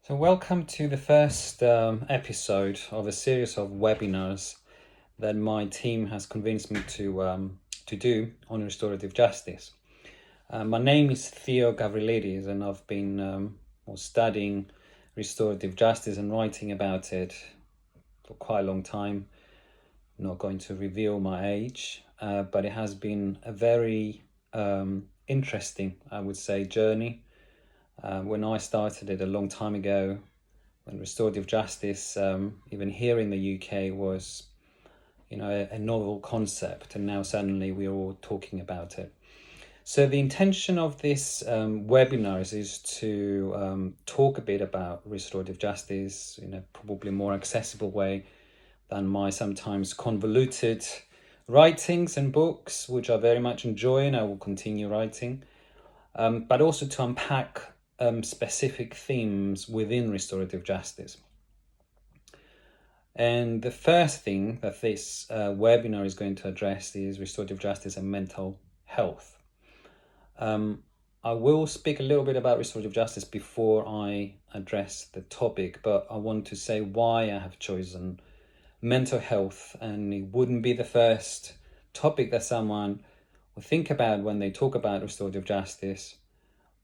So welcome to the first episode of a series of webinars that my team has convinced me to do on restorative justice. My name is Theo Gavrielides and I've been studying restorative justice and writing about it for quite a long time. I'm not going to reveal my age, but it has been a very interesting, I would say, journey. When I started it a long time ago, when restorative justice, even here in the UK, was, a novel concept, and now suddenly we're all talking about it. So the intention of this webinars is to talk a bit about restorative justice in a probably more accessible way than my sometimes convoluted writings and books, which I very much enjoy and I will continue writing, but also to unpack specific themes within restorative justice. And the first thing that this webinar is going to address is restorative justice and mental health. I will speak a little bit about restorative justice before I address the topic, but I want to say why I have chosen mental health, and it wouldn't be the first topic that someone will think about when they talk about restorative justice.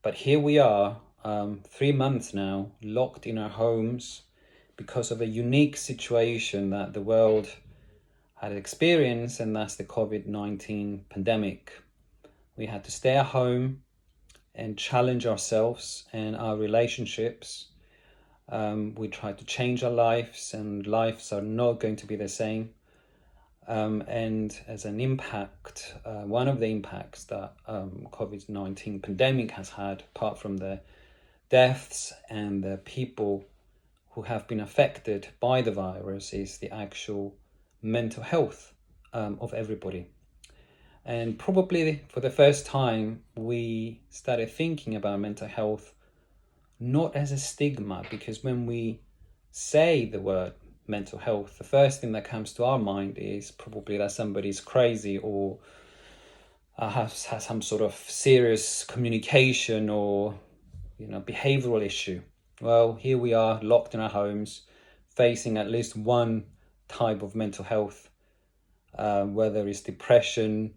But here we are, 3 months now, locked in our homes because of a unique situation that the world had experienced, and that's the COVID-19 pandemic. We had to stay at home and challenge ourselves and our relationships. We tried to change our lives, and lives are not going to be the same. And as an impact, one of the impacts that COVID-19 pandemic has had, apart from the deaths and the people who have been affected by the virus, is the actual mental health of everybody. And probably for the first time, we started thinking about mental health not as a stigma, because when we say the word mental health, the first thing that comes to our mind is probably that somebody's crazy or has some sort of serious communication or behavioral issue. Well, here we are locked in our homes, facing at least one type of mental health, whether it's depression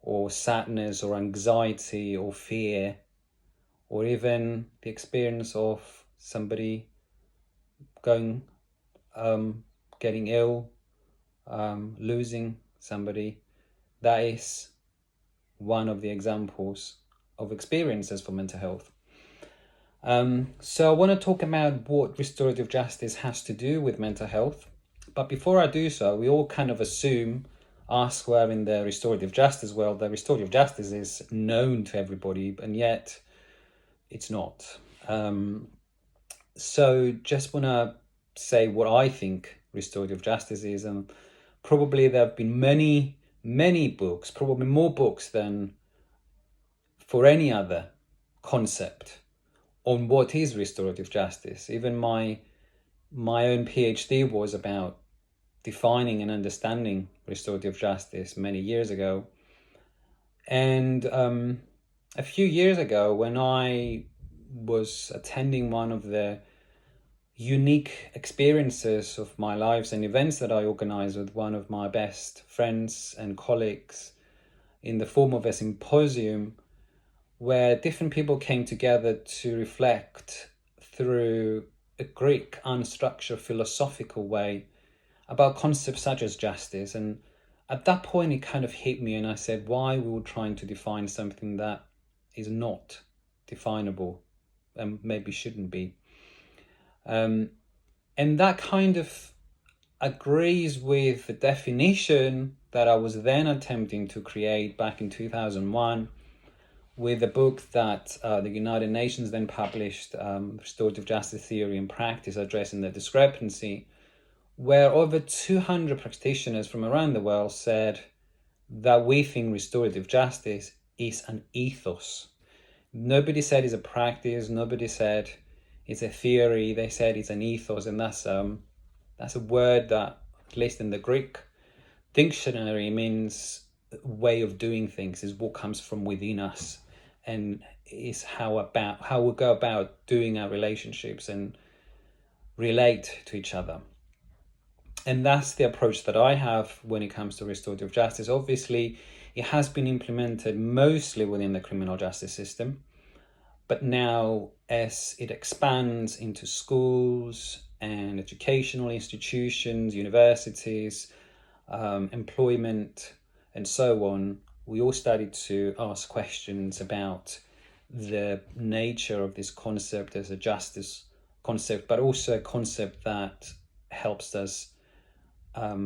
or sadness or anxiety or fear, or even the experience of somebody getting ill, losing somebody. That is one of the examples of experiences for mental health. So I want to talk about what restorative justice has to do with mental health. But before I do so, we all kind of assume, us who are in the restorative justice world, that restorative justice is known to everybody, and yet it's not. So just want to say what I think restorative justice is, and probably there have been many books, probably more books than for any other concept on what is restorative justice. Even my own PhD was about defining and understanding restorative justice many years ago. And a few years ago, when I was attending one of the unique experiences of my lives and events that I organized with one of my best friends and colleagues in the form of a symposium where different people came together to reflect through a Greek unstructured philosophical way about concepts such as justice. And at that point it kind of hit me, and I said, why we were trying to define something that is not definable and maybe shouldn't be. And that kind of agrees with the definition that I was then attempting to create back in 2001 with a book that the United Nations then published, Restorative Justice Theory and Practice, addressing the discrepancy, where over 200 practitioners from around the world said that we think restorative justice is an ethos. Nobody said it's a practice, nobody said it's a theory, they said it's an ethos, and that's a word that, at least in the Greek dictionary, means way of doing things, is what comes from within us, and is how we go about doing our relationships and relate to each other. And that's the approach that I have when it comes to restorative justice. Obviously, it has been implemented mostly within the criminal justice system, but now as it expands into schools and educational institutions, universities, employment, and so on, we all started to ask questions about the nature of this concept as a justice concept, but also a concept that helps us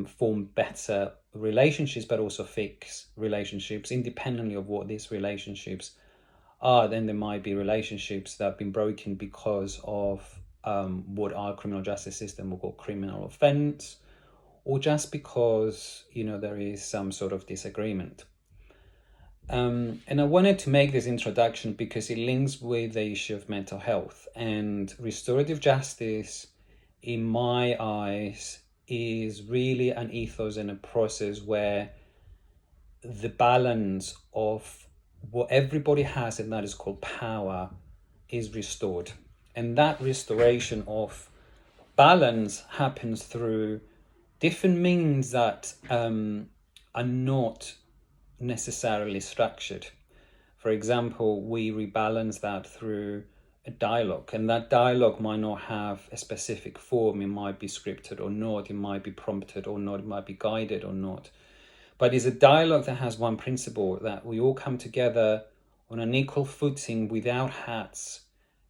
form better relationships, but also fix relationships independently of what these relationships are. Then there might be relationships that have been broken because of what our criminal justice system will call criminal offense, or just because, there is some sort of disagreement. And I wanted to make this introduction because it links with the issue of mental health. And restorative justice, in my eyes, is really an ethos and a process where the balance of what everybody has, and that is called power, is restored. And that restoration of balance happens through different means that are not necessarily structured. For example, we rebalance that through a dialogue, and that dialogue might not have a specific form. It might be scripted or not, it might be prompted or not, it might be guided or not, but it's a dialogue that has one principle: that we all come together on an equal footing, without hats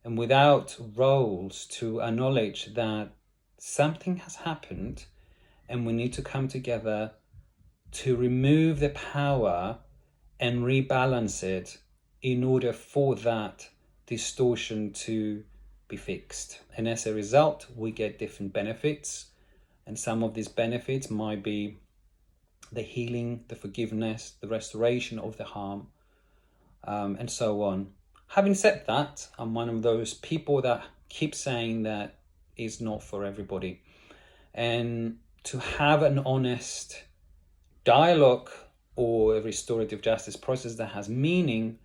and without roles, to acknowledge that something has happened and we need to come together to remove the power and rebalance it in order for that distortion to be fixed. And as a result, we get different benefits, and some of these benefits might be the healing, the forgiveness, the restoration of the harm, and so on. Having said that, I'm one of those people that keep saying that it's not for everybody. And to have an honest dialogue or a restorative justice process that has meaning,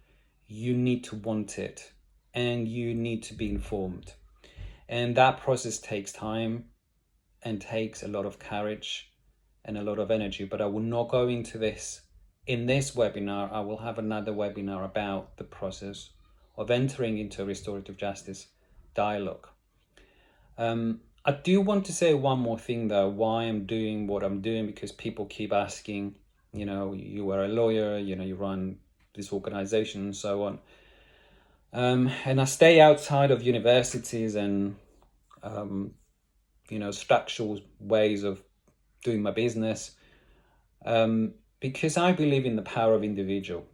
you need to want it and you need to be informed. And that process takes time and takes a lot of courage and a lot of energy. But I will not go into this in this webinar. I will have another webinar about the process of entering into a restorative justice dialogue. I do want to say one more thing though, why I'm doing what I'm doing, because people keep asking, you are a lawyer, you run this organization and so on. And I stay outside of universities and, structural ways of doing my business, because I believe in the power of individual.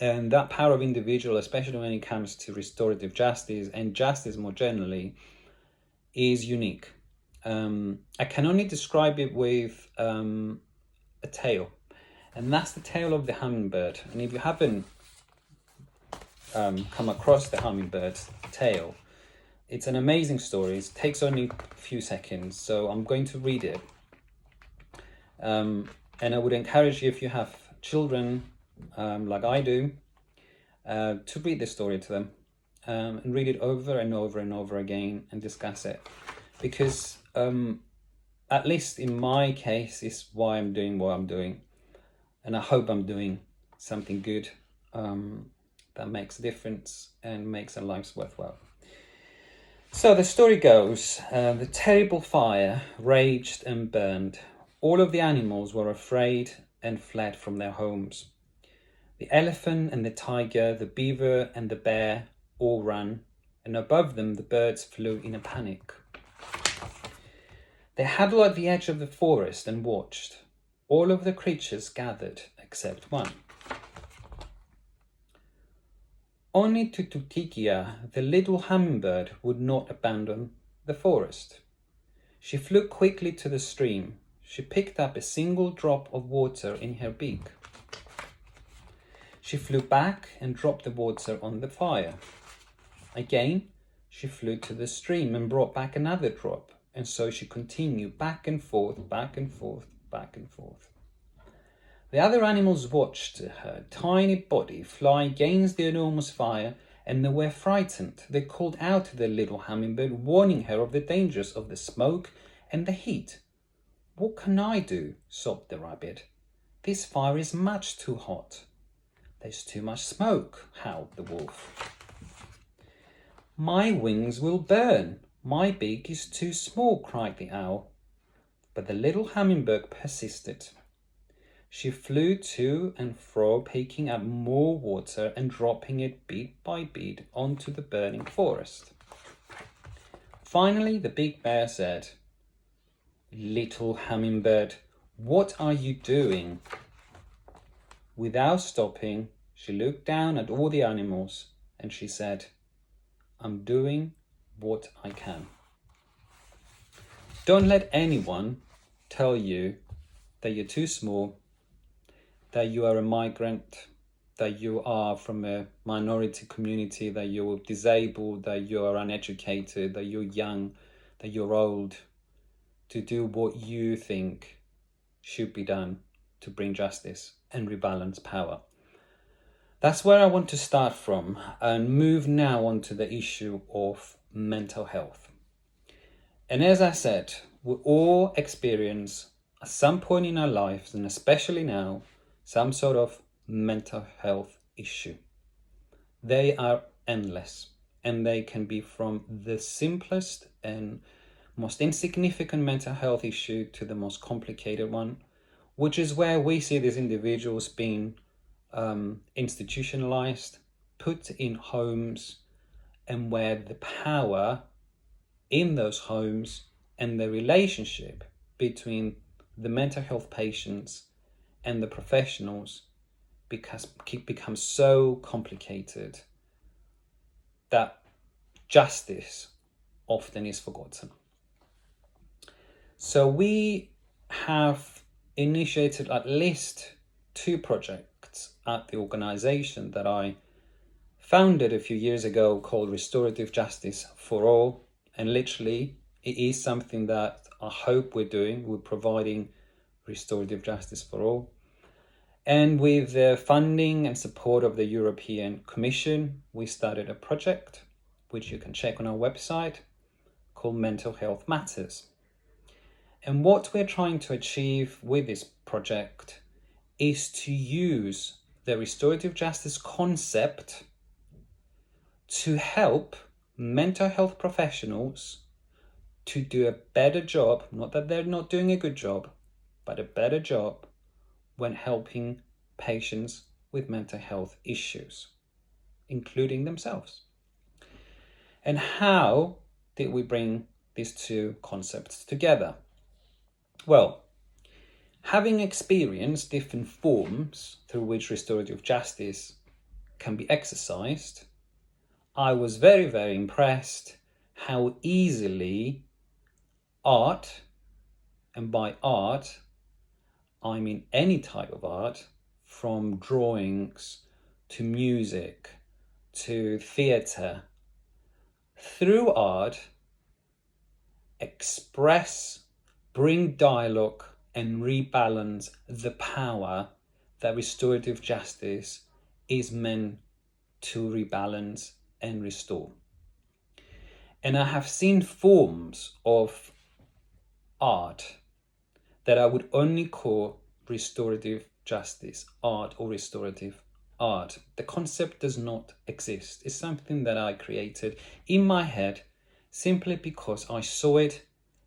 And that power of individual, especially when it comes to restorative justice and justice more generally, is unique. I can only describe it with a tale, and that's the tale of the hummingbird. And if you haven't come across the hummingbird's tale, it's an amazing story. It takes only a few seconds, so I'm going to read it. And I would encourage you, if you have children like I do, to read this story to them. And read it over and over and over again and discuss it, because at least in my case, is why I'm doing what I'm doing, and I hope I'm doing something good that makes a difference and makes our lives worthwhile. So the story goes, the terrible fire raged and burned. All of the animals were afraid and fled from their homes. The elephant and the tiger, the beaver and the bear all ran, and above them the birds flew in a panic. They huddled at the edge of the forest and watched. All of the creatures gathered except one. Only Tututikia, the little hummingbird, would not abandon the forest. She flew quickly to the stream. She picked up a single drop of water in her beak. She flew back and dropped the water on the fire. Again, she flew to the stream and brought back another drop, and so she continued back and forth, back and forth, back and forth. The other animals watched her tiny body fly against the enormous fire and they were frightened. They called out to the little hummingbird, warning her of the dangers of the smoke and the heat. "What can I do?" sobbed the rabbit. "This fire is much too hot." "There's too much smoke," howled the wolf. "My wings will burn. My beak is too small," cried the owl. But the little hummingbird persisted. She flew to and fro, picking up more water and dropping it bit by bit onto the burning forest. Finally, the big bear said, "Little hummingbird, what are you doing?" Without stopping, she looked down at all the animals and she said, "I'm doing what I can." Don't let anyone tell you that you're too small, that you are a migrant, that you are from a minority community, that you're disabled, that you are uneducated, that you're young, that you're old, to do what you think should be done to bring justice and rebalance power. That's where I want to start from and move now on to the issue of mental health. And as I said, we all experience at some point in our lives, and especially now, some sort of mental health issue. They are endless, and they can be from the simplest and most insignificant mental health issue to the most complicated one, which is where we see these individuals being institutionalized, put in homes, and where the power in those homes and the relationship between the mental health patients and the professionals becomes so complicated that justice often is forgotten. So we have initiated at least 2 projects at the organization that I founded a few years ago called Restorative Justice for All. And literally, it is something that I hope we're doing. We're providing restorative justice for all. And with the funding and support of the European Commission, we started a project, which you can check on our website, called Mental Health Matters. And what we're trying to achieve with this project is to use the restorative justice concept to help mental health professionals to do a better job, not that they're not doing a good job, but a better job when helping patients with mental health issues, including themselves. And how did we bring these 2 concepts together? Well, having experienced different forms through which restorative justice can be exercised, I was very, very impressed how easily art, and by art, I mean any type of art, from drawings to music to theatre, through art, express, bring dialogue and rebalance the power that restorative justice is meant to rebalance and restore. And I have seen forms of art that I would only call restorative justice art or restorative art. The concept does not exist. It's something that I created in my head simply because I saw it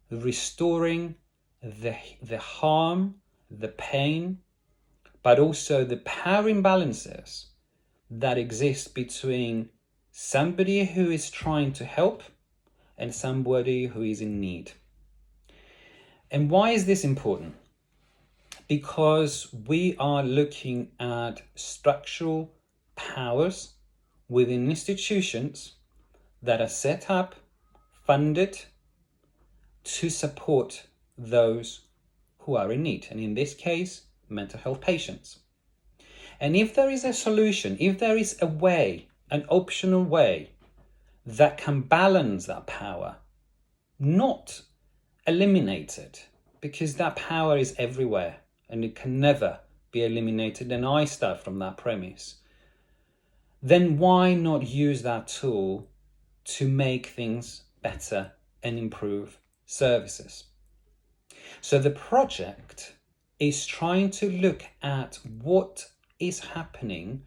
restoring the harm, the pain, but also the power imbalances that exist between somebody who is trying to help and somebody who is in need. And why is this important? Because we are looking at structural powers within institutions that are set up, funded to support those who are in need, and in this case, mental health patients. And if there is a solution, if there is a way, an optional way that can balance that power, not eliminate it, because that power is everywhere and it can never be eliminated, and I start from that premise. then why not use that tool to make things better and improve services? So the project is trying to look at what is happening,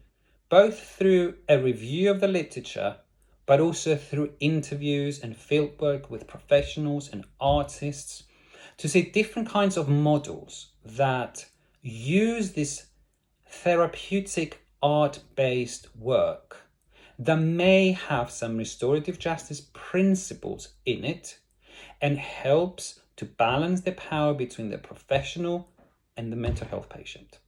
both through a review of the literature, but also through interviews and fieldwork with professionals and artists, to see different kinds of models that use this therapeutic art-based work that may have some restorative justice principles in it and helps to balance the power between the professional and the mental health patient.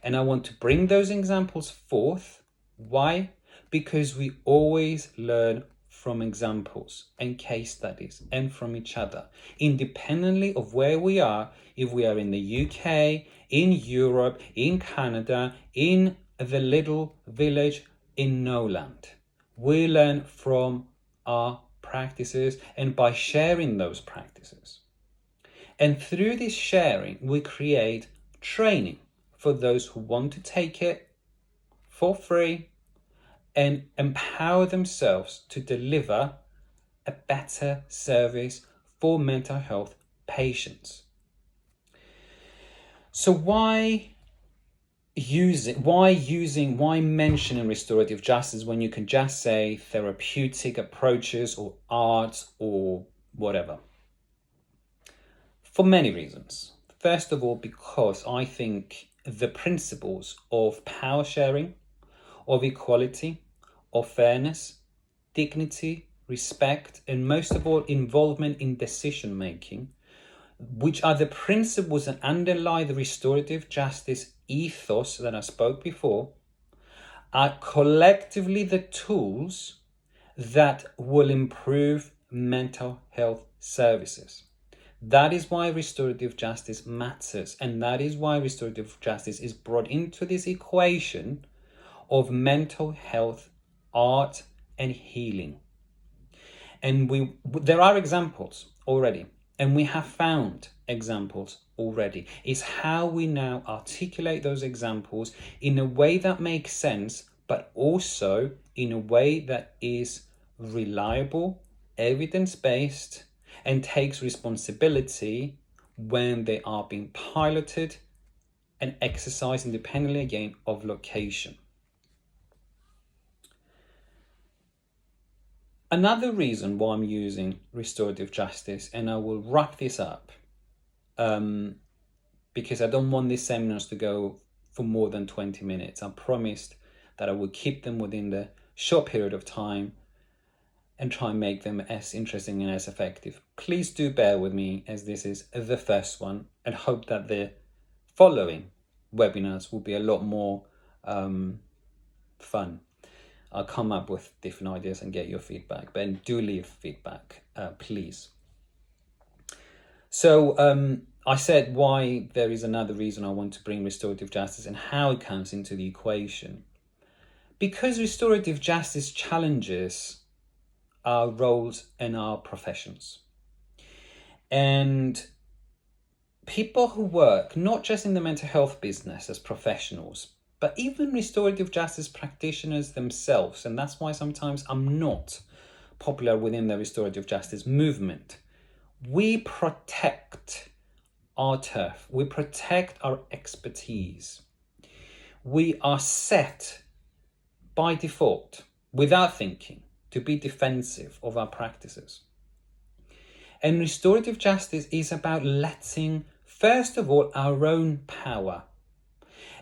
And I want to bring those examples forth. Why? Because we always learn from examples and case studies and from each other, independently of where we are, if we are in the UK, in Europe, in Canada, in the little village in Noland. We learn from our practices and by sharing those practices. And through this sharing, we create training for those who want to take it for free and empower themselves to deliver a better service for mental health patients. So why mentioning restorative justice when you can just say therapeutic approaches or art or whatever? For many reasons. First of all, because I think the principles of power sharing, of equality, of fairness, dignity, respect, and most of all, involvement in decision making, which are the principles that underlie the restorative justice ethos that I spoke before, are collectively the tools that will improve mental health services. That is why restorative justice matters, and that is why restorative justice is brought into this equation of mental health, art, and healing. And there are examples already, and we have found examples already. It's how we now articulate those examples in a way that makes sense, but also in a way that is reliable, evidence-based, and takes responsibility when they are being piloted and exercised independently again of location. Another reason why I'm using restorative justice, and I will wrap this up, because I don't want these seminars to go for more than 20 minutes. I promised that I would keep them within the short period of time and try and make them as interesting and as effective. Please do bear with me, as this is the first one, and hope that the following webinars will be a lot more fun. I'll come up with different ideas and get your feedback, but do leave feedback, please. So I said why there is another reason I want to bring restorative justice and how it comes into the equation. Because restorative justice challenges our roles and our professions. And people who work not just in the mental health business as professionals, but even restorative justice practitioners themselves, and that's why sometimes I'm not popular within the restorative justice movement. We protect our turf, we protect our expertise. We are set by default, without thinking, to be defensive of our practices. And restorative justice is about letting, first of all, our own power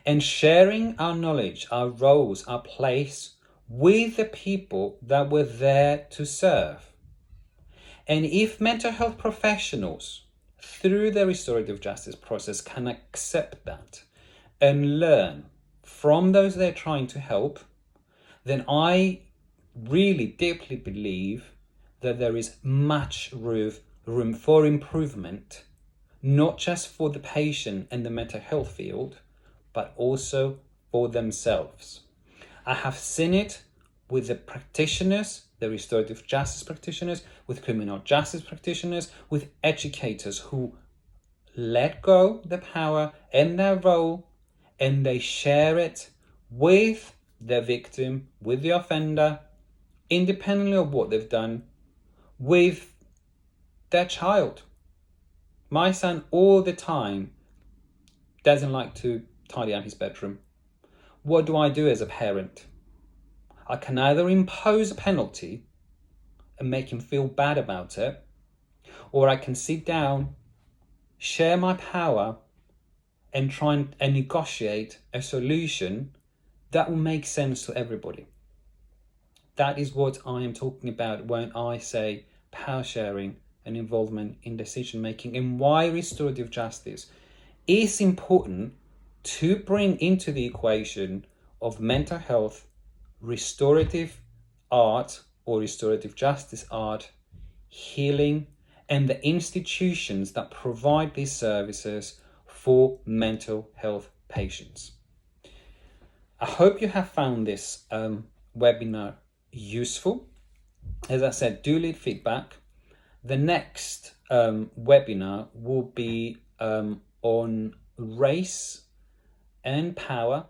and sharing our knowledge, our roles, our place with the people that we're there to serve. And if mental health professionals, through the restorative justice process, can accept that and learn from those they're trying to help, then I really deeply believe that there is much room for improvement, not just for the patient and the mental health field, but also for themselves. I have seen it with the practitioners, the restorative justice practitioners, with criminal justice practitioners, with educators who let go the power and their role, and they share it with the victim, with the offender, independently of what they've done, with their child. My son all the time doesn't like to tidy up his bedroom. What do I do as a parent? I can either impose a penalty and make him feel bad about it, or I can sit down, share my power, and try and negotiate a solution that will make sense to everybody. That is what I am talking about when I say power sharing and involvement in decision making, and why restorative justice is important to bring into the equation of mental health, restorative art or restorative justice art, healing, and the institutions that provide these services for mental health patients. I hope you have found this webinar useful. As I said, do leave feedback. The next webinar will be on race and power.